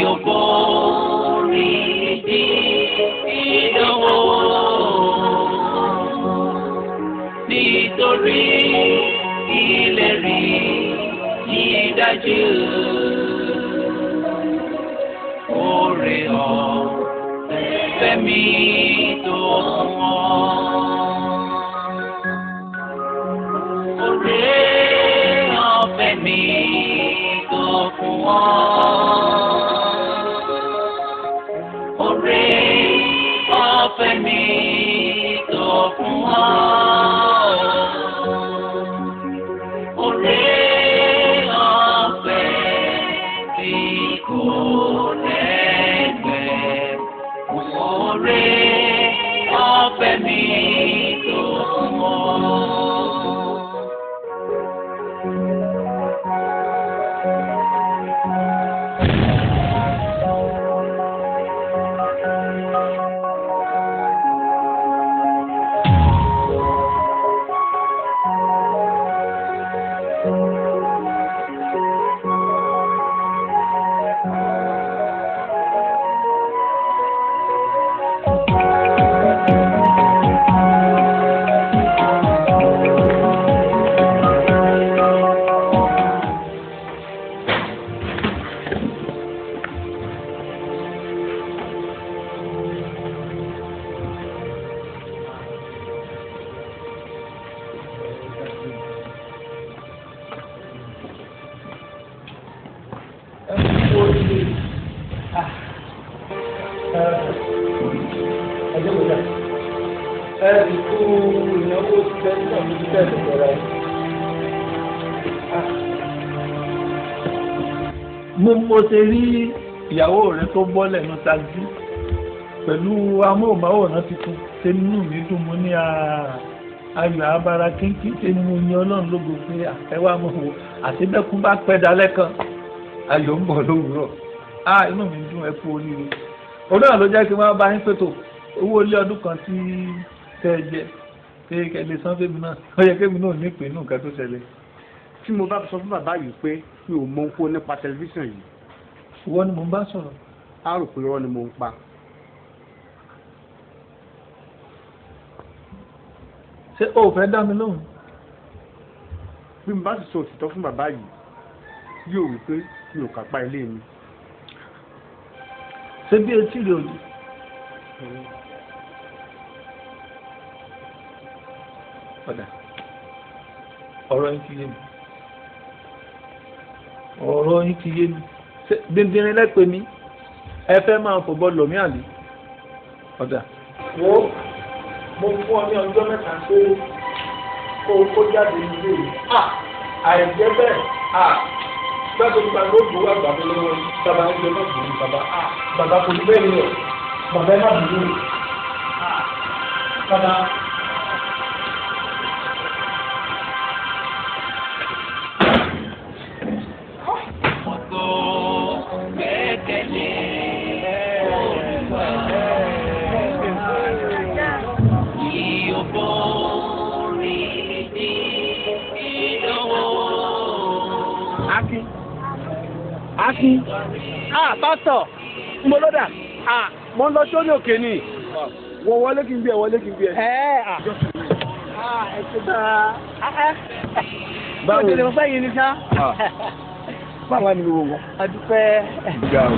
yóò borí di ìdánwò nítorí ìlérí yìí dájú. Oore ọ̀fẹ́ mi tó wọ́n. Oore ọ̀fẹ́ mi tó fún wọn. Oore ọ̀fẹ́ mi tó fún wọn. Oore ọ̀fẹ́ tí kò lẹ́gbẹ̀ẹ́. Oore ọ̀fẹ́ mi tó fún wọn. Mo ṣe rí ìyàwó rẹ tó bọ́ lẹ́nu taxi pẹ̀lú amóhùnmáwòrán tuntun ṣe nínú mi dùn mo ní ayọ̀ abara kínkín ṣe ni mo yan Ọlọ́run lógo pé ẹwà mo wò àtibẹ́kún bá pẹ́ dalẹ́ kan ayọ̀ ń bọ̀ lówùúrọ̀ inú mi dùn ẹ kú oríire olóòrùn ló jẹ́ kí wọ́n bá yín pètò owó ilé ọdún kan tí tẹ́ ẹ jẹ pé kẹ́lẹ́ san fèmí náà ó yẹ kémi náà ní ìpinnu nǹkan tó ṣẹlẹ̀. Tí mo bá sọ fún bàbá yìí pé mi ò mọ ohun nípa tẹlifíṣàn yìí. Ìwọ ni mò ń bá sọ̀rọ̀. Á rò pé irọ́ ni mò ń pa. Ṣé o ò fẹ́ dá mi lóhùn? Bí mo bá sì sọ òtítọ́ fún bàbá yìí yóò wí pé mi ò kápá ilé mi. Ṣé bí etí rẹ̀ òjì? Ọ̀dà ọ̀rọ̀ yín ti yé mi. Ọ̀rọ̀ yín ti yé mi. Díndínrín lẹ́pẹ́ mi ẹ fẹ́ máa fòbọ́ lòmí àlè. Ọ̀dà. Wo mo fún ọ ní ọjọ́ mẹ́ta pé kó o jáde nílé yìí. Àìjẹ́ bẹ́ẹ̀ gbàgbé nípa gbogbo wa gbàgbé lọ́wọ́ bàbá ẹgbẹ́ náà bìí bàbá bàbá kò ní bẹ́ẹ̀ ni ọ̀ bàbá ẹ má bìí bàbá. Akin, pásítọ̀, mo lọ́dà, mo ń lọ sórí òkè ni, wọ́n wọlé kí n bí ẹ, wọlé kí n bí ẹ. Báwo ni mo fẹ́ yìí ní sá? Báwo ni mo wọ̀? Adúpẹ́. Ìgbà o.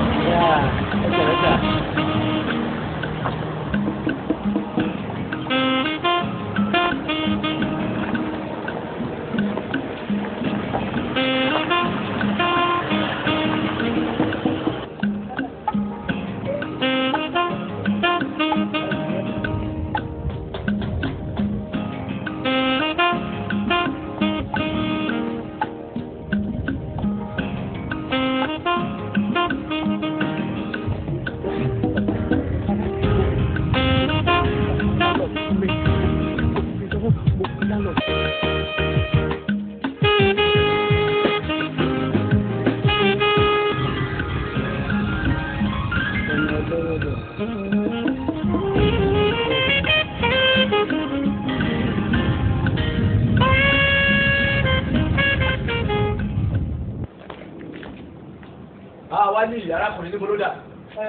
Wá ní ìyá arákùnrin níbo ló dà?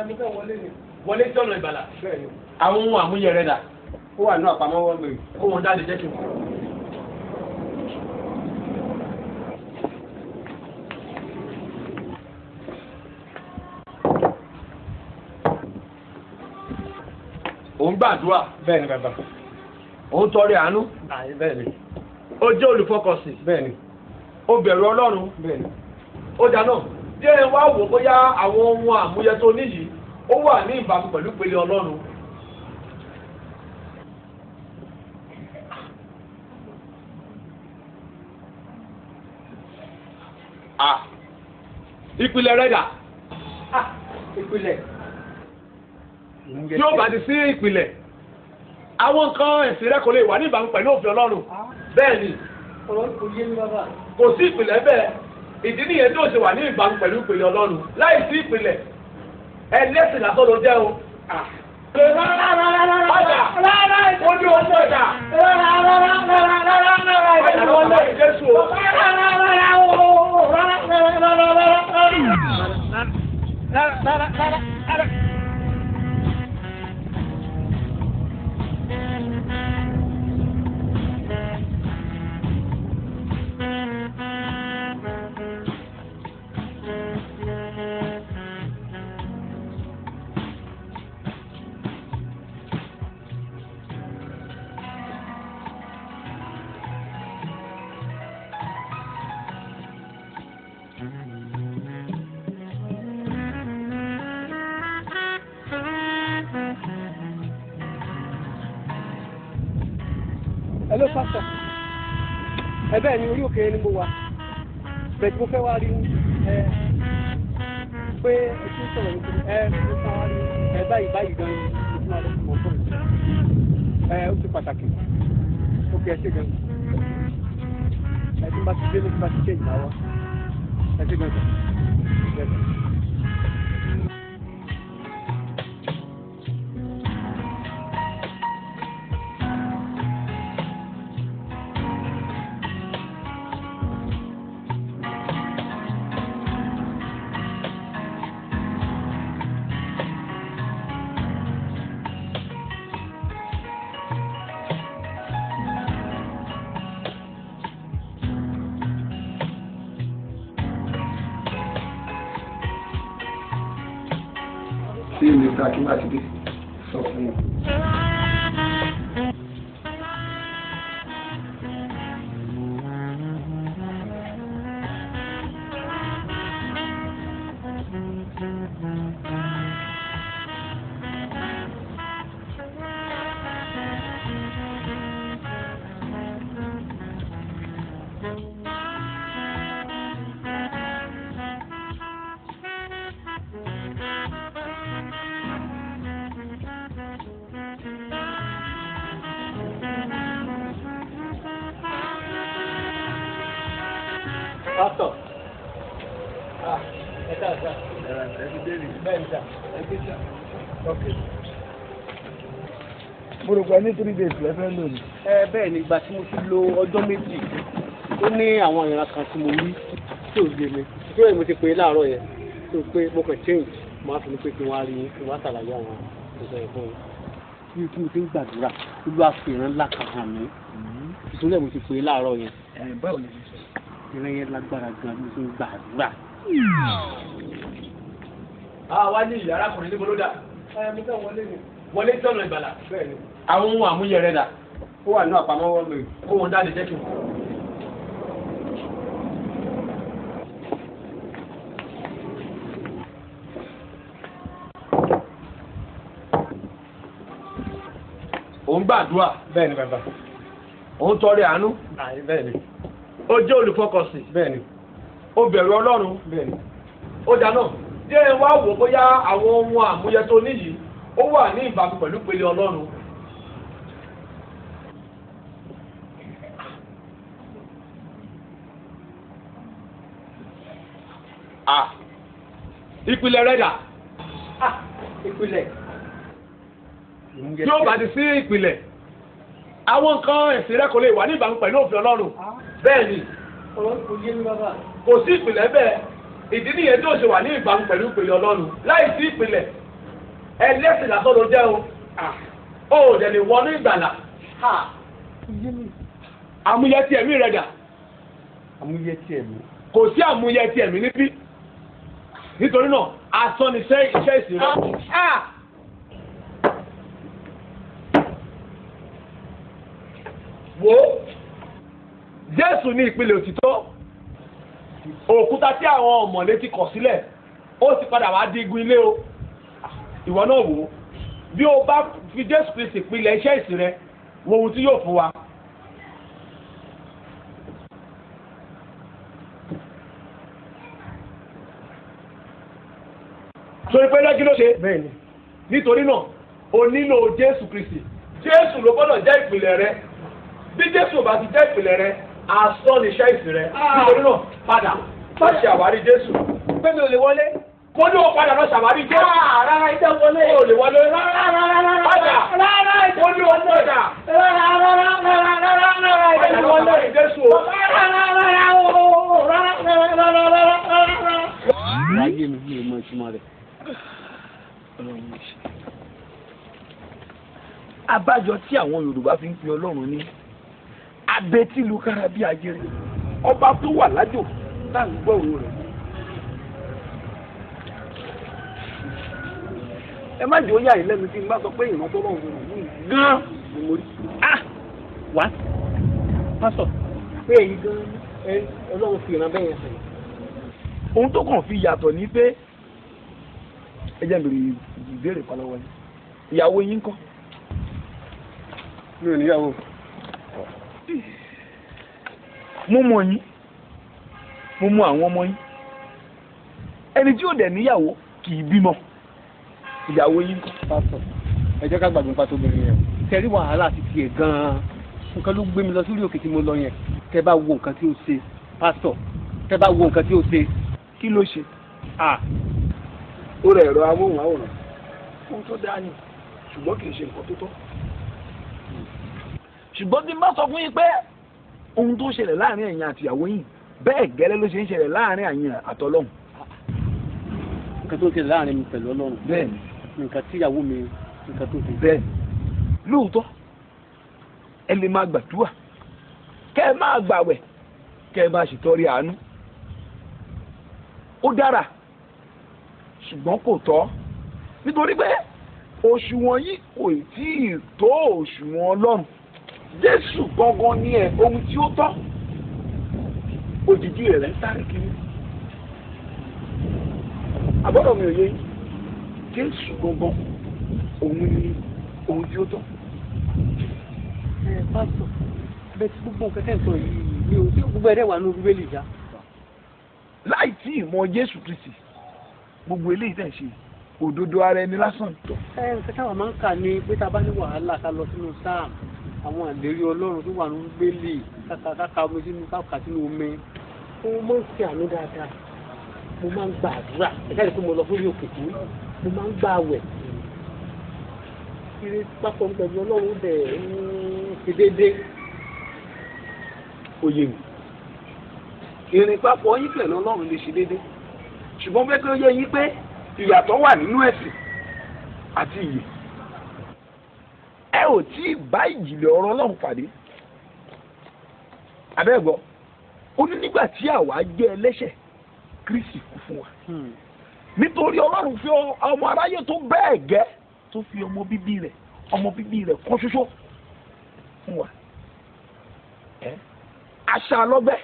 Mo fẹ́ wọlé ni. Wọlé tí ọ̀nà ìgbàlà. Bẹ́ẹ̀ni. Àwọn ohun àmúyẹ rẹ̀ dà. Ó wà ní àpamọ́wọ́ mi. Kó wọn jáde jẹ́ kí n. Òun gbàdúrà. Bẹ́ẹ̀ni bàbá. Òun tọrẹ àánú. Bẹ́ẹ̀ni. Ó jẹ́ olùfọkànsìn. Bẹ́ẹ̀ni. Ó bẹ̀rù Ọlọ́run. Bẹ́ẹ̀ni. Ó dáná. Jẹ́ wá wò bóyá àwọn ohun àmúyẹ tó níyì ó wà ní ìbámu pẹ̀lú ìpele Ọlọ́run. Ìpìlẹ̀ rẹ̀ dà. Ìpìlẹ̀. Tí ó bá ti sí ìpìlẹ̀, àwọn nǹkan ẹ̀sìn rẹ̀ kò lè wà ní ìbámu pẹ̀lú òfin Ọlọ́run. Bẹ́ẹ̀ ni, Ọ̀rọ̀ kò yé mi bàbá. kò sí ìpìlẹ̀ bẹ́ẹ̀. Ìdí nìyẹn tó ṣe wà ní ìbámu pẹ̀lú ìpìlẹ̀ Ọlọ́run. Láì sí ìpìlẹ̀, ẹlẹ́sìn lásán ló jẹ́ o. Ó ní oṣù ọjà. Jésù o. Hello pastor. Bẹ́ẹ̀ ni orí òkè ni mo wà. Bẹ́ẹ̀ tí mo fẹ́ wá rí pé ẹtí ń sọ̀rọ̀ nítorí mo fẹ́ wá rí báyìí gan ni mo fún wa lọ́sùn mọ́ fún mi. Ó ti pàtàkì. Ó kì í ṣe gan. Tí n bá ti dé ní tí n bá ti ṣe ìnáwó. Ẹ ṣe gan sọ. Sí, Mr. Akínbásídé sọ fún wọn. Pastor. Ẹ ká sá. Bẹ́ẹ̀ ni sá. Okay. Mo rò pé ní 3 days lẹ́fẹ́ lónìí. Bẹ́ẹ̀ ni ìgbà tí mo ti lo ọjọ́ méjì ó ní àwọn ìran kan tí mo rí tí ò yé mi tí ó yẹ mo ti pè é láàárọ̀ yẹn tó pé mo kàn change mo á fi ní pé kí wọ́n á rí kí wọ́n á ṣàlàyé àwọn ìṣẹ̀lẹ̀ fún mi. Bí mo ti ń gbàdúrà olú àfihàn ńlá kan hàn mí ìṣúlẹ̀ mo ti pè é láàárọ̀ yẹn. Báwo ni ṣe sọ? Ìran yẹn lágbára gan bí mo ti ń gbàdúrà. Wá ní ìyá arákùnrin níbo ló dà? Mo fẹ́ wọlé ni. Wọlé tí ọ̀nà ìgbàlà. Bẹ́ẹ̀ni. Àwọn ohun àmúyẹ rẹ̀ dà. Ó wà ní àpamọ́wọ́ mi. Kó wọn jáde jẹ́ kí n. Òun gbàdúrà. Bẹ́ẹ̀ni bàbá. Òun tọrẹ àánú. Bẹ́ẹ̀ni. Ó jẹ́ olùfọkànsìn. Bẹ́ẹ̀ni. Ó bẹ̀rù Ọlọ́run. Bẹ́ẹ̀ni. Ó dáná. Jẹ́ wá wò bóyá àwọn ohun àmúyẹ tó níyì ó wà ní ìbámu pẹ̀lú ìpele Ọlọ́run. Ìpìlẹ̀ rẹ̀ dà. Ìpìlẹ̀. Tí ó bá ti sí ìpìlẹ̀, àwọn nǹkan ẹ̀sìn rẹ̀ kò lè wà ní ìbámu pẹ̀lú òfin Ọlọ́run. Bẹ́ẹ̀ ni, Ọ̀rọ̀ kò yé mi bàbá. kò sí ìpìlẹ̀ bẹ́ẹ̀. ìdí nìyẹn tó ṣe wà ní ìbámu pẹ̀lú ìpìlẹ̀ Ọlọ́run láì sí ìpìlẹ̀ ẹlẹ́sìn lásán ló jẹ́ o ó dẹ̀ lè wọnú ìgbàlà àmúyẹ tí ẹ̀mí rẹ̀ dà àmúyẹ tí ẹ̀mí kò sí àmúyẹ tí ẹ̀mí níbí nítorí náà asán ni iṣẹ́ ìsìn rẹ̀. wo Jésù ní ìpìlẹ̀ òtítọ́ òkúta tí àwọn ọ̀mọ̀lé ti kọ̀ sílẹ̀ ó ti padà wá di igun ilé o ìwọ náà wò ó bí o bá fi Jésù Kristi ìpìlẹ̀ iṣẹ́ ìsìn rẹ wo ohun tí yóò fún wa. torí pé lẹ́gí ló ṣe bẹ́ẹ̀ni nítorí náà o nílò Jésù Kristi Jésù ló gbọ́dọ̀ jẹ́ ìpìlẹ̀ rẹ bí Jésù ò bá ti jẹ́ ìpìlẹ̀ rẹ asán ni iṣẹ́ ìsìn rẹ nítorí náà padà má ṣe àwárí Jésù pé mi ò lè wọlé mo ní o padà lọ ṣàwárí Jésù. rárá ìjẹ́ wọlé o lè wọlé padà mo ní o padà padà lọ ṣàwárí Jésù o. láyé mi ní ìmọ̀ ìtumọ̀ rẹ̀. abájọ tí àwọn Yorùbá fi ń pe Ọlọ́run ní abẹ́tílùkára bí ajere ọba tó wà lájò tá à ń gbọ́ òun rẹ̀. ẹ má jẹ́ ó yà yín lẹ́nu tí n bá sọ pé ìran tó lọ́run rẹ̀ ní gan-an ni mo rí. wá pásọ̀ pé èyí gan Ọlọ́run fi ìran bẹ́yẹn sẹ́yìn. ohun tó kàn fi yàtọ̀ ní pé ẹ jẹ́ bèrè ìbéèrè kan lọ́wọ́ yín ìyàwó yín kọ́. mi ò níyàwó. mo mọ̀ yín mo mọ̀ àwọn ọmọ yín ẹni tí ò dẹ̀ níyàwó kì í bímọ ìyàwó yín kọ́. pásọ̀ ẹ jẹ́ ká gbàgbé pátó obìnrin yẹn tẹ̀rí wàhálà ti tiẹ̀ gan-an nǹkan ló gbé mi lọ sórí òkè tí mo lọ yẹn tẹ́ bá wo nǹkan tí ó ṣe pásọ̀ tẹ́ bá wo nǹkan tí ó ṣe. kí ló ṣe. ó rẹ̀ ẹ̀rọ amóhùnmáwòrán ohun tó dáa ni ṣùgbọ́n kì í ṣe nǹkan tó tọ́. ṣùgbọ́n bí n bá sọ fún yín pé ohun tó ṣẹlẹ̀ láàrin ẹ̀yin àti ìyàwó yín bẹ́ẹ̀ gẹ́lẹ́ ló ṣe ń ṣẹlẹ̀ láàrin ẹ̀yin àtọlọ́hun. nǹkan tó ń ṣẹlẹ̀ láàrin mi pẹ̀lú Ọlọ́run. bẹ́ẹ̀ni. nǹkan tí ìyàwó mi nǹkan tó ṣe. bẹ́ẹ̀ni lóòótọ́ ẹ lè máa gbàdúrà kẹ́ ẹ máa gbàwẹ̀ kẹ́ ẹ máa ṣètọrẹ àánú ó dára ṣùgbọ́n kò tọ́ nítorí pé òṣùwọ̀n yìí kò tí ì tó òṣùwọ̀n Ọlọ́run Jésù gangan ni ẹ ohun tí ó tọ́ òjijì rẹ̀ ń sáré kiri àbọ̀dọ̀ mi ò yé Jésù gangan òun ni ohun tí ó tọ́. pásítọ̀ bẹ́ẹ̀ tí gbogbo nǹkan tẹ̀ sọ yìí ni o tí gbogbo ẹ̀rẹ́ wà ní Bíbélì já. láì tí ì mọ Jésù Kristi gbogbo eléyìí tẹ̀ ṣe òdodo ara ẹni lásán. nǹkan táwọn máa ń kà ní pé tá a bá ní wàhálà ká lọ sínú sáàmù àwọn àlérí Ọlọ́run tó wà ní Bíbélì káka omi sínú káka sínú omi. mo máa ń ṣe àánú dáadáa mo máa ń gba àdúrà ẹ̀ka ìdí pé mo lọ sórí òkè tí mo máa ń gba àwẹ̀ kiri pápọ̀ pẹ̀lú Ọlọ́run dẹ̀ ń ṣe déédéé. oyè mi ìrìn papọ̀ yín pẹ̀lú Ọlọ́run lè ṣe déédéé ṣùgbọ́n bẹ́ẹ̀ kí ó yé yín pé ìyàtọ̀ wà nínú ẹ̀sìn àti ìyè ẹ ò tí ì bá ìjìnlẹ̀ ọ̀rọ̀ Ọlọ́run pàdé abẹ́ẹ̀gbọ́ ó ní nígbà tí àwa jẹ́ ẹlẹ́ṣẹ̀ Kristi kú fún wa nítorí Ọlọ́run fi ọmọ aráyé tó bẹ́ẹ̀ gẹ́ tó fi ọmọ bíbí rẹ̀ kan ṣoṣo fún wa aṣa lọ́gbẹ́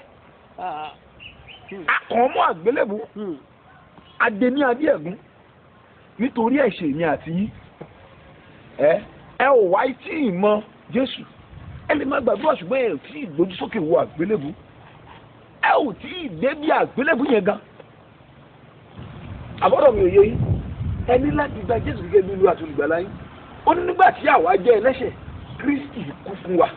akọ̀ọ́mọ́ àgbélébù adé ní adé ẹ̀gún nítorí ẹ̀ṣẹ̀ mi àti yín ẹ ò wá tí ì mọ Jésù ẹ lè má gbàdúrà ṣùgbọ́n ẹ ò tí ì gbójú sókè wo àgbélébù ẹ ò tí ì dé bí àgbélébù yẹn gan àbọ̀dọ̀ mi ò yé yín ẹ ní láti gba Jésù gẹ́gẹ́ bí Olúwa àti olùgbàlà yín ó ní nígbà tí àwa jẹ́ ẹlẹ́ṣẹ̀ Kristi kú fún wa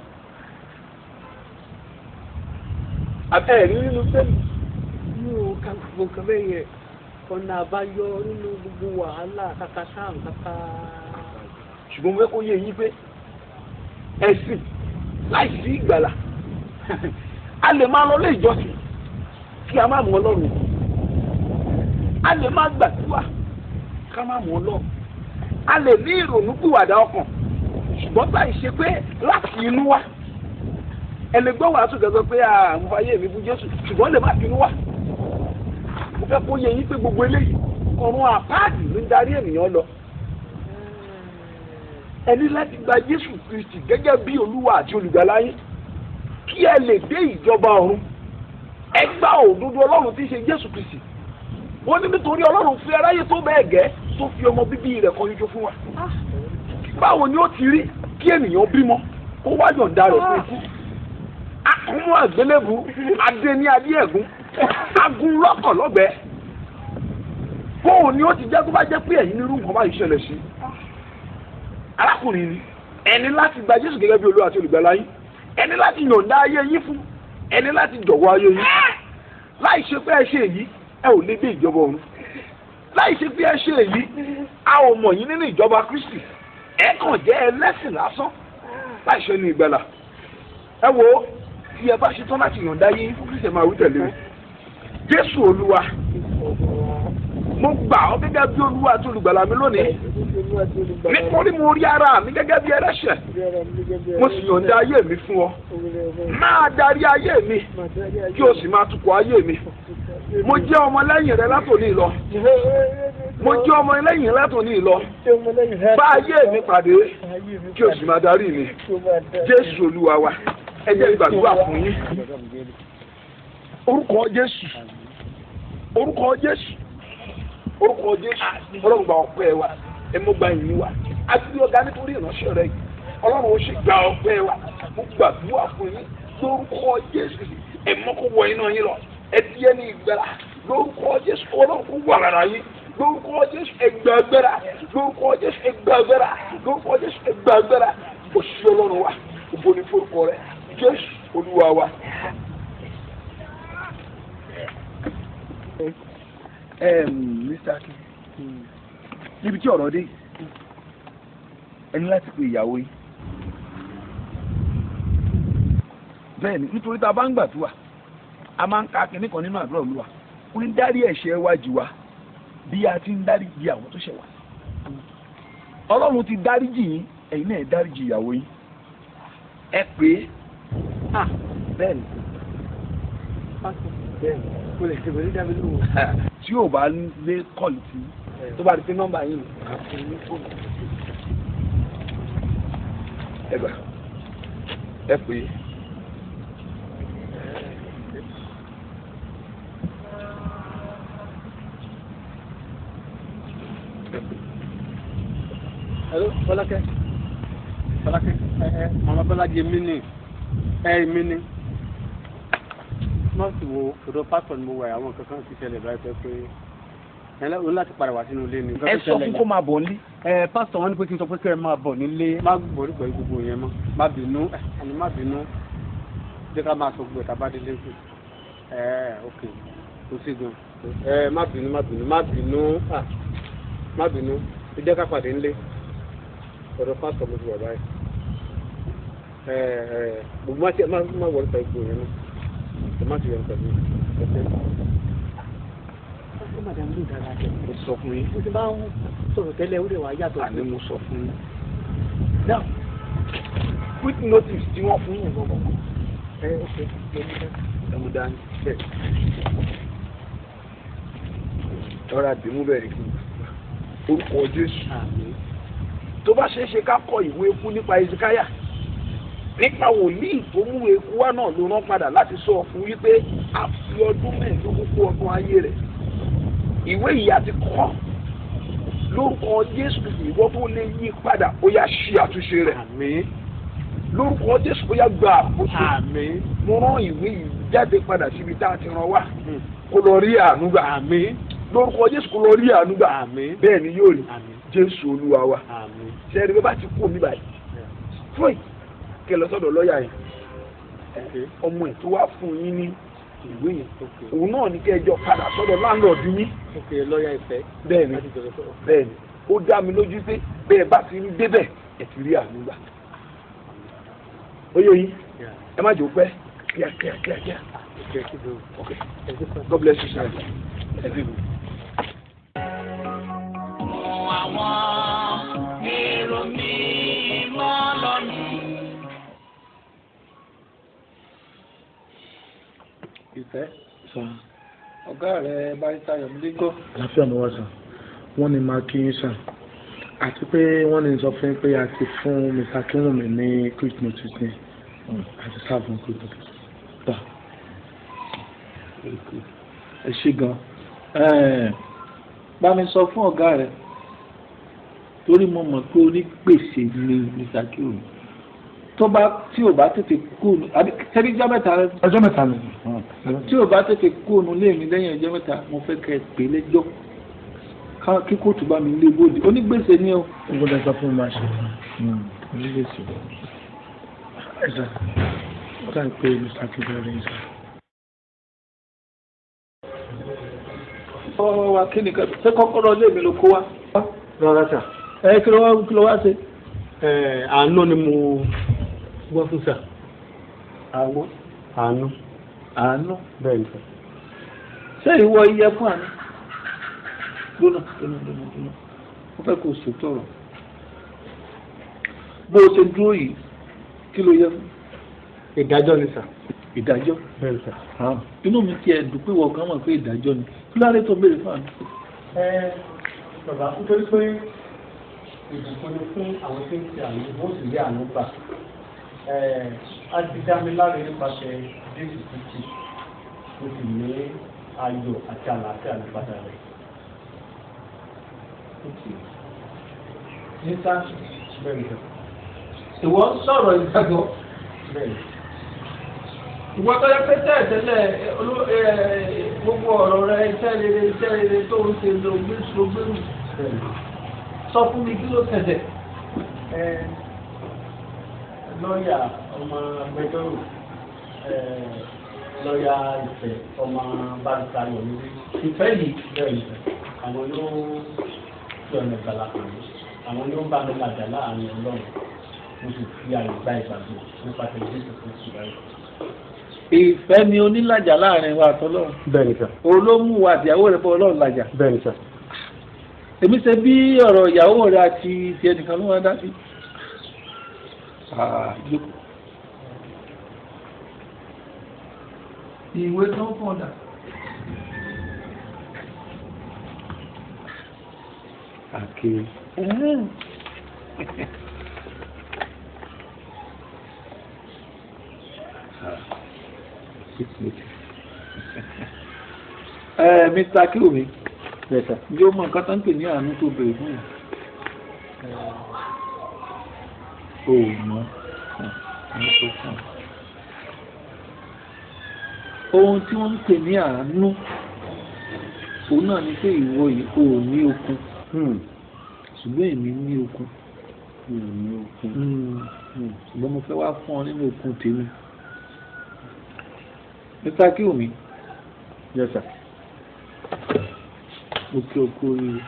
ẹ rí nínú sẹ́ẹ̀lì mi ò ka gbogbo nǹkan bẹ́ẹ̀ yẹn ọ̀nà àbáyọ nínú gbogbo wàhálà kàkà sáàmù kàkà. ṣùgbọ́n mo fẹ́ kó yé yín pé ẹ̀sìn láìsí ìgbàlà a lè máa lọ lé ìjọsìn kí a má mọ Ọlọ́run a lè má gbàdúrà ká má mú lọ a lè ní ìrònúpìwàdà ọkàn ṣùgbọ́n báyìí ṣe pé láti inú wa ẹni gbọ́ wàásù gẹ́gẹ́ pé àwọn fàyè mi fún Jésù ṣùgbọ́n lè má fi inú wa mo fẹ́ kó yẹ yín pé gbogbo eléyìí ọ̀run àpáàdì ló ń darí ènìyàn lọ ẹni láti gba Jésù Kristi gẹ́gẹ́ bí Olúwa àti olùgbàlà yín kí ẹ lè dé ìjọba ọ̀run ẹ gba òdodo Ọlọ́run tí í ṣe Jésù Kristi wọ́n ní nítorí Ọlọ́run fi aráyé tó bẹ́ẹ̀ gẹ́ tó fi ọmọ bíbí rẹ̀ kan ṣoṣo fún wa báwo ni ó ti rí kí ènìyàn bímọ kó wá yọ̀ǹda rẹ̀ fún ikú akúnmọ́ àgbélébù adé ní adé ẹ̀gún agun lọ́kọ̀ lọ́gbẹ̀ẹ́ bóun ni ó ti jẹ́ tó bá jẹ́ pé ẹ̀yin nírú nǹkan báyìí ṣẹlẹ̀ sí arákùnrin ni ẹni láti gba Jésù gẹ́gẹ́ bí Olúwa àti olùgbàlà yín ẹni láti yọ̀ǹda ayé yín fún ẹni láti jọ̀wọ́ ayé yín láì ṣe pé ẹ ṣe èyí ẹ ò lè dé ìjọba ọ̀run láì ṣe pé ẹ ṣe èyí a ò mọ̀ yín nínú ìjọba Kristi ẹ kàn jẹ́ ẹlẹ́sìn lásán láì ṣe ní ìgbàlà ẹ wo tí ẹ bá ṣe tán láti yọ̀ǹda ayé yín fún Kristi máa wí tẹ̀lé mi Jésù Olúwa mo gbà ọ́ gẹ́gẹ́ bí Olúwa àti olùgbàlà mi lónìí nítorí mo rí ara mi gẹ́gẹ́ bí ẹlẹ́ṣẹ̀ mo sì yọ̀ǹda ayé mi fún ọ máa darí ayé mi kí o sì máa tukọ̀ ayé mi mo jẹ́ ọmọ lẹ́yìn rẹ látòní lọ mo jẹ́ ọmọ lẹ́yìn rẹ látòní lọ bá ayé mi pàdé kí o sì máa darí mi Jésù Olúwa wa ẹ jẹ́ ìgbàdúrà fún yín orúkọ Jésù orúkọ Jésù orúkọ Jésù Ọlọ́run gba ọpẹ́ wa ẹ mọ gba ìyìn wa àti ọ̀gá nítorí ìránṣẹ́ rẹ yìí Ọlọ́run ó ṣe gba ọpẹ́ wa mo gbàdúrà fún yín lórúkọ Jésù ẹ mọ kó wọ iná yín lọ ẹ díẹ̀ ní ìgbẹ́ra lórúkọ Jésù Ọlọ́run kó wà lára yín lórúkọ Jésù ẹgbẹ́ agbẹ́ra lórúkọ Jésù ẹgbẹ́ agbẹ́ra lórúkọ Jésù ẹgbẹ́ agbẹ́ra òṣìṣẹ́ Ọlọ́run wa òbò ní forúkọ rẹ Jésù Olúwa wa. Mr. Akin níbi tí ọ̀rọ̀ dé ẹni láti pe ìyàwó yìí bẹ́ẹ̀ ni nítorí tá a bá ń gbàdúrà a máa ń ka kínní kan nínú àdúrà Olúwa ó ní dárí ẹ̀ṣẹ̀ wa jì wá bí a ti ń dárí jì àwọn tó ṣẹ̀ wá Ọlọ́run ti dárí jì yín ẹ̀yin náà dárí jì ìyàwó yín ẹ pé bẹ́ẹ̀ ni kò lè ṣe pẹ̀lú dábìlì wò. tí ò bá lé kọ́ọ̀lù sí tó bá di pé nọ́mbà yìí. ẹ gbà ẹ pé hello Bọ́lákẹ́ mama Bọ́lájí mi ni mi ni má sì wo ọ̀dọ̀ pásítọ̀ ni mo wà àwọn kankan ti ṣẹlẹ̀ báyìí pé o láti padà wá sínú ilé ni. ẹ sọ fún kó máa bọ̀ nílé. pásítọ̀ wọn ní pé kí n sọ pé kí ẹ máa bọ̀ nílé má gbòòrí pẹ̀lú gbogbo yẹn mọ́ má bínú àní má bínú jẹ́ ká máa sọ gbogbo ẹ̀ta bá délé kù ok kò sí gan má bínú ẹ jẹ́ ká pàdé nílé ọ̀dọ̀ pásítọ̀ mo ti wà báyìí gbogbo má wọlé pẹ̀lú gbogbo yẹn mọ́ tomati yẹn pẹ̀lú ẹsẹ̀. ṣé madam ló dára jẹ. mo sọ fún yín. mo ti bá ń sọ̀rọ̀ tẹ́lẹ̀ ó lè wá yàtọ̀. àní mo sọ fún yín. now quick notice tí wọ́n fún yín gbọ́dọ̀. ok ẹ mú dání bẹ́ẹ̀. ọ̀rọ̀ àdìmú bẹ̀rẹ̀ kí orúkọ Jésù. tó bá ṣeé ṣe ká kọ ìwé fún nípa Ezekiah nípa wòlíì tó mú eku wá náà ló rán padà láti sọ fún wípé a fi ọdún mẹ́ẹ̀ẹ́dógún kó ọdún ayé rẹ̀ ìwé yìí a ti kọ́ lórúkọ Jésù ìwọ tó lè yí padà ó yá ṣe àtúnṣe rẹ̀ lórúkọ Jésù ó yá gba àkóso mo rán ìwé yìí jáde padà síbi tá a ti rán wá kó lọ rí àánú gbà lórúkọ Jésù kó lọ rí àánú gbà bẹ́ẹ̀ ni yóò rí Jésù Olúwa wa ṣẹ́ni bí bá ti kú mi báyìí fún yìí kẹ lọ sọ́dọ̀ lọ́ọ̀yà yẹn ọmọ ẹ̀ tó wá fún yín ní ìwé yẹn òun náà ní kẹjọ padà sọ́dọ̀ láńlọ́ọ̀dù yín. lọ́ọ̀yà ìfẹ́. bẹ́ẹ̀ni ó dá mi lójú pé bẹ́ẹ̀ bá ti rí débẹ̀ ẹ ti rí àánú gbà. ó yẹ yín ẹ má jò pẹ́ kíákíá. God bless you sir. àwọn èrò mi mọ́ lọ́nù. Ìfẹ́ ọ̀gá rẹ̀ Barrister Ayọ̀mídé gbọ́. Àlàáfíà ni wọ́n sàn. Wọ́n ní máa kí yín sàn. Àti pé wọ́n ní sọ fún pé a ti fún Mr. Kínwùmí ní quick notice ní àti sáàbù ní quick notice. Ẹ ṣé gan. Bá mi sọ fún ọ̀gá rẹ̀ torí mo mọ̀ pé onígbèsè ni Mr. Kínwùmí. Tí ò bá tètè kú tẹ́lí ọjọ́ mẹ́ta rẹ̀. Ọjọ́ mẹ́ta ni. Tí ò bá tètè kú ònú lé mi lẹ́yìn ọjọ́ mẹ́ta mo fẹ́ kẹ́ ẹ pè lẹ́jọ́ kí kóòtù bá mi lé bóde onígbèsè ni o. ó gbọ́dọ̀ sọ fún mi máa ṣe onígbèsè. ẹ̀sà ó dà pé Mr. Kínwùmí rẹ̀ ń sọ. ọ̀rọ̀ wa kí ni ká ṣe kọ́kọ́rọ́ lé mi ló kó wa. rárá sà. Kí ló wá ṣe. Àánú ni mo wá fún sà. Àánú. Bẹ́ẹ̀ ni sà. Ṣé ìwọ iye fún àná? Lónà. Wọ́n fẹ́ kó sòtò ọ̀rọ̀. Bó o ṣe dúró yìí, kí ló yẹ fún? Ìdájọ́ ni sà. Ìdájọ́? Bẹ́ẹ̀ ni sà. Inú mi ti ẹ̀dùn pé wọ́n kàn mọ̀ pé ìdájọ́ ni. Kí ló dé tó béèrè fún àná? Bàbá nítorí pé ìbùkún ni fún àwọn tí ń ṣe àmì wọ́n sì rí àánú gbà. A ti dá mi láre nípasẹ̀ Jésù Kristi. Mo sì ní ayọ̀ àti àlàáfíà nípadà rẹ̀. Níta Bẹ́ẹ̀ ni sà. ìwọ ń sọ̀rọ̀ ìdájọ́. Bẹ́ẹ̀ ni. Ìwọ tó yẹ pé tẹ́lẹ̀ gbogbo ọ̀rọ̀ rẹ iṣẹ́ rere tó ń ṣe ló gbé rù. Bẹ́ẹ̀ ni. Sọ fún mi kí ló tẹ̀lẹ̀. Lọ́ọ̀yà ọmọ agbẹjọ́rò lọ́ọ̀yà Ìfẹ́ ọmọ Barrister Ayọ̀mídé. Ìfẹ́ yìí. Bẹ́ẹ̀ ni sà. Àwọn ló fi ọ̀nà ìgbàlà kan ní. Àwọn ló ń bá mi làjà láàrin Ọlọ́run. Mo sì fi àyè gba ìgbàgbọ́ nípasẹ̀ Jésù Kristi báyìí. Ìfẹ́ ni onílàjà láàrin wa àtọ́lọ́run. Bẹ́ẹ̀ ni sà. Olómù wa àtìyàwó rẹ̀ bọ́ Ọlọ́run làjà. Bẹ́ẹ̀ ni sà. Èmi ṣe bí ọ̀rọ̀ ìyàwó rẹ̀ àti ti ẹnìkan ló wá dá sí. Ìwé tó ń pọ̀ dà. Àkè. Mr. Kínwùmí. Yes sir. Yóò mọ nǹkan tó ń pè ní àánú tó bẹ̀rẹ̀ fún yìí. O mọ̀ àánú tó fún ọ. Ohun tí wọ́n ń pè ní àánú òun náà ni pé ìwọ yìí kò ní okun. Ṣùgbọ́n èmi ní okun. Ṣùgbọ́n mo fẹ́ wá fún ọ nínú okun tèmi. Mr. Kínwùmí. Yes sir. Mo kí o kú oríire.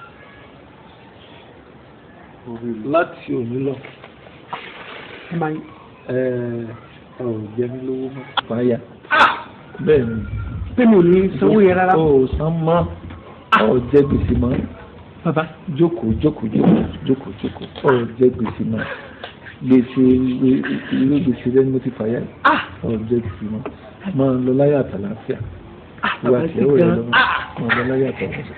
Láti òní lọ. Ọ̀rọ̀ jẹ́ mi lówó mọ́. Fàáyà. Bẹ́ẹ̀ ni. Pé mi ò ní sanwó yẹn rárá. O san mọ́. Ọ̀ jẹ́ gbèsè mọ́. Bàbá. Jókòó. Ọ̀ jẹ́ gbèsè mọ́. Gbèsè ilé gbèsè rẹ ni mo ti fàáyà. Ọ̀ jẹ́ gbèsè mọ́. Máa lọ láyé àtàlàáfíà. Ìwà ìṣẹ́wó rẹ lọ́wọ́. Máa lọ láyé àtàlàáfíà.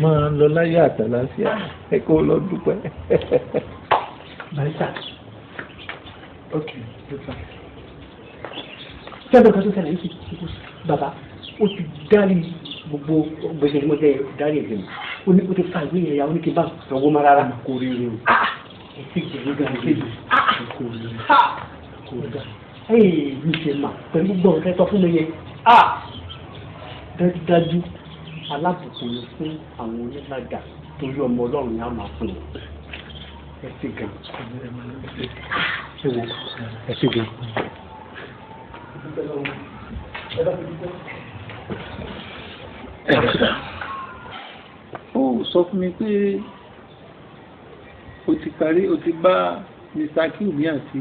Máa lọ láyé àtàlàáfíà. Ẹ kó lọ dúpẹ́. Barrister. Ok. Sẹ́dọ̀ kan tó ṣẹlẹ̀ yìí bàbá ó ti dárí gbogbo gbèsè tí mo jẹ́ dárí ẹ̀jẹ̀ mi. Ó ní ó ti fa ìwé yẹn ya ó ní kí n bá sanwó má rárá. Kò rí rí o. Ẹ ti jẹ̀rú gan-an kéde. Kò rí rí. Ẹ̀yìn mi ṣe mà pẹ̀lú gbọ́n kẹ́ sọ fún mi yẹn. Dájúdájú alábùkún ni fún àwọn onílàjà torí ọmọ Ọlọ́run yẹn á máa fún un. Ẹ ti gan. Ẹ ti gan. Ó sọ fún mi pé o ti bá Mr. Kínwùmí àti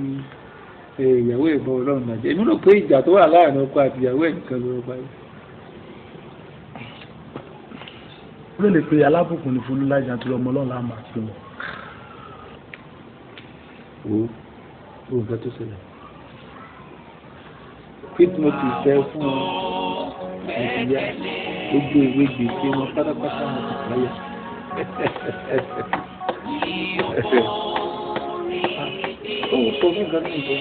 ìyàwó ẹ̀bọn Ọlọ́run làjẹ́. Èmi rò pé ìjà tó wà láàrin ọkọ àti ìyàwó ẹ̀ nìkan ló rọ báyìí. ó lè pe alábùkún ní Folúlájà nítorí ọmọ ọlọ́run láàmú àti wọn. wo nǹkan tó ṣẹlẹ̀ kí tí mo ti fẹ́ fún nàìjíríà gbogbo ìwé gbèsè wọn pátápátá wọn ti káyà. òun sọ fún nǹkan náà jẹ́.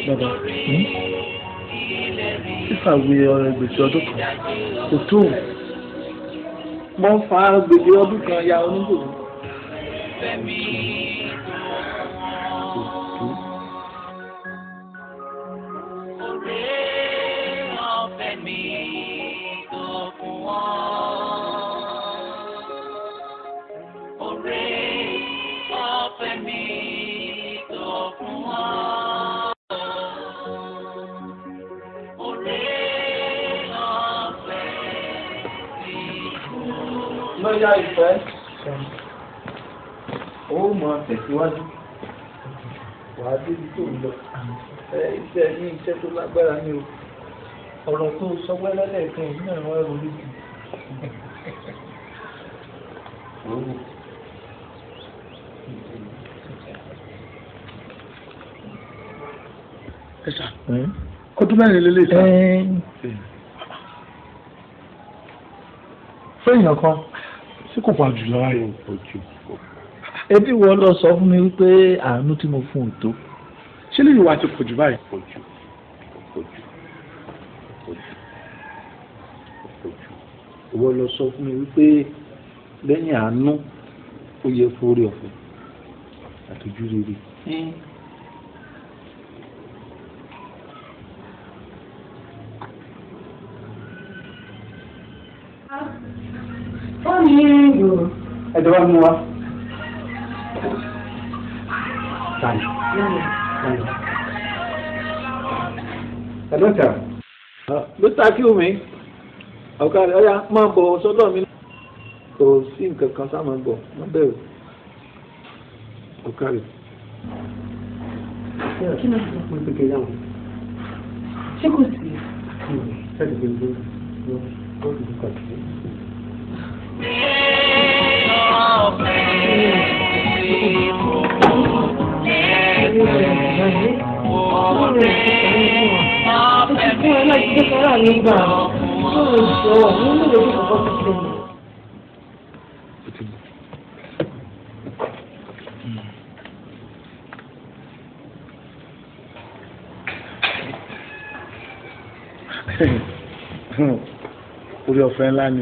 bàbá sísàwé ọ̀rẹ́ gbèsè ọdún kan kò tó. wọ́n fa gbèsè ọdún kan ya onígbòho. lọ́yà ìfẹ́ ó mọ tẹ̀síwájú wà á débi tó ń lọ iṣẹ́ ní iṣẹ́ tó lágbára ní o ọ̀rọ̀ tó sọgbẹ́ lẹ́lẹ́kan yìí náà wọ́n rò lójú. ẹ̀sà ọdún mẹ́rin lélẹ̀ sá. fẹ́yìn kan sí kò pa jù lọ́wọ́ yẹn. ẹbí wọn lọ sọ fún mi wípé àánú tí mo fún un tó. ṣé lè wá ti pọ̀ jù báyìí. ìwọ lọ sọ fún mi wípé lẹ́yìn àánú ó yẹ fórí ọ̀fẹ́ àtọ́jú rere. ẹ̀jọ̀ bá mú wa. Hello, sir. Mr. Kiumi, ọ̀gá rẹ̀ ọ̀yá máa bọ̀ sọ́dọ̀ mi. Kò sí nǹkan kan sá máa bọ̀, má bẹ̀rù. Ọ̀gá rẹ̀. Kí ló ń sọ fún ìpèkè yàwó? Ṣé kò sí? Ṣẹ́ni pé ó ń kọ̀ sí. Orí ọ̀fẹ́ ńlá ni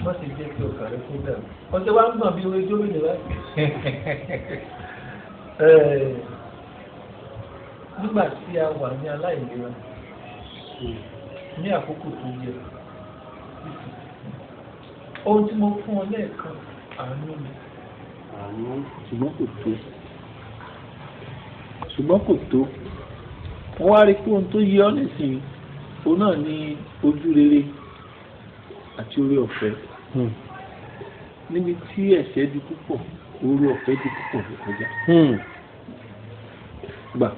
wọ́n ti jẹ́ kí ọkàn rẹ̀ kó dàrú. ọjọ́ wa ń gbọ̀n bí orí gómìnà báyìí. nígbà tí a wà ní aláìlera ní àkókò tó yẹ ohun tí mo fún ọ lẹ́ẹ̀kan àánú mi. àánú ṣùgbọ́n kò tó wọ́n wá rí pé ohun tó yẹ ọ́ nísìnyí òun náà ní ojú rere àti orí ọ̀fẹ́ níbi tí ẹ̀ṣẹ̀ di púpọ̀ orí ọ̀fẹ́ di púpọ̀ ló kọjá. gbà.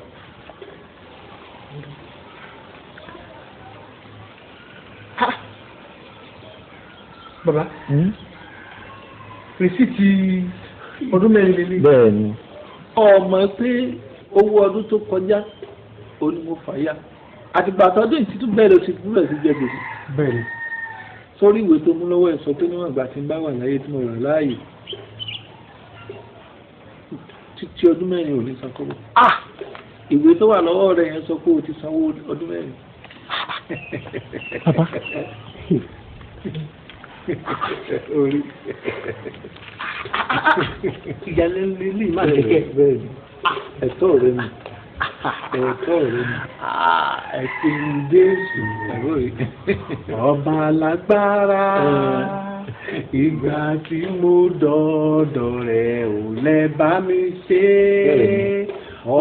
Bàbá rìsíìtì ọdún mẹ́rin lélẹ̀. bẹ́ẹ̀ ni ọmọ pé owó ọdún tó kọjá òun ni mo fà yá àtìgbà àtọ́dún ìtìtú bẹ̀rẹ̀ sí búrẹ̀ sí jẹ gbèsè. bẹ́ẹ̀ ni. sórí ìwé tó mú lọ́wọ́ ẹ̀ sọ pé níwọ̀n ìgbà tí ń bá wà láyé tí mo rà láàyè títí ọdún mẹ́rin ò ní san kọ́bọ̀. ìwé tó wà lọ́wọ́ rẹ̀ yẹn sọ pé o ti sanwó ọdún mẹ́rin. bàbá orí ìyàlẹ́nu ilé ìmọ̀ àtẹ̀kẹ́. bẹ́ẹ̀ ni ẹ̀tọ́ rẹ ni ẹ̀tọ́ rẹ ni ẹ̀sìn Jésù ọba lágbára ìgbà tí mo dọ̀dọ̀ rẹ̀ ò lẹ bá mi ṣe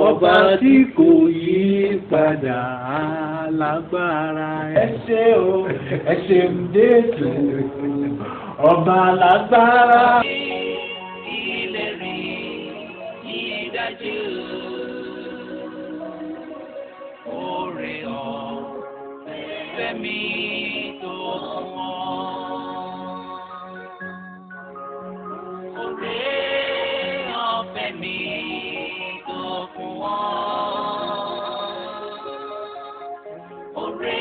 ọba tí kò yí padà lágbára ẹ ṣé o ẹ ṣeun Jésù ọba lágbára. fẹ́mi tó fún ọ. Oore ọ̀fẹ́ mi tó fún ọ. Oore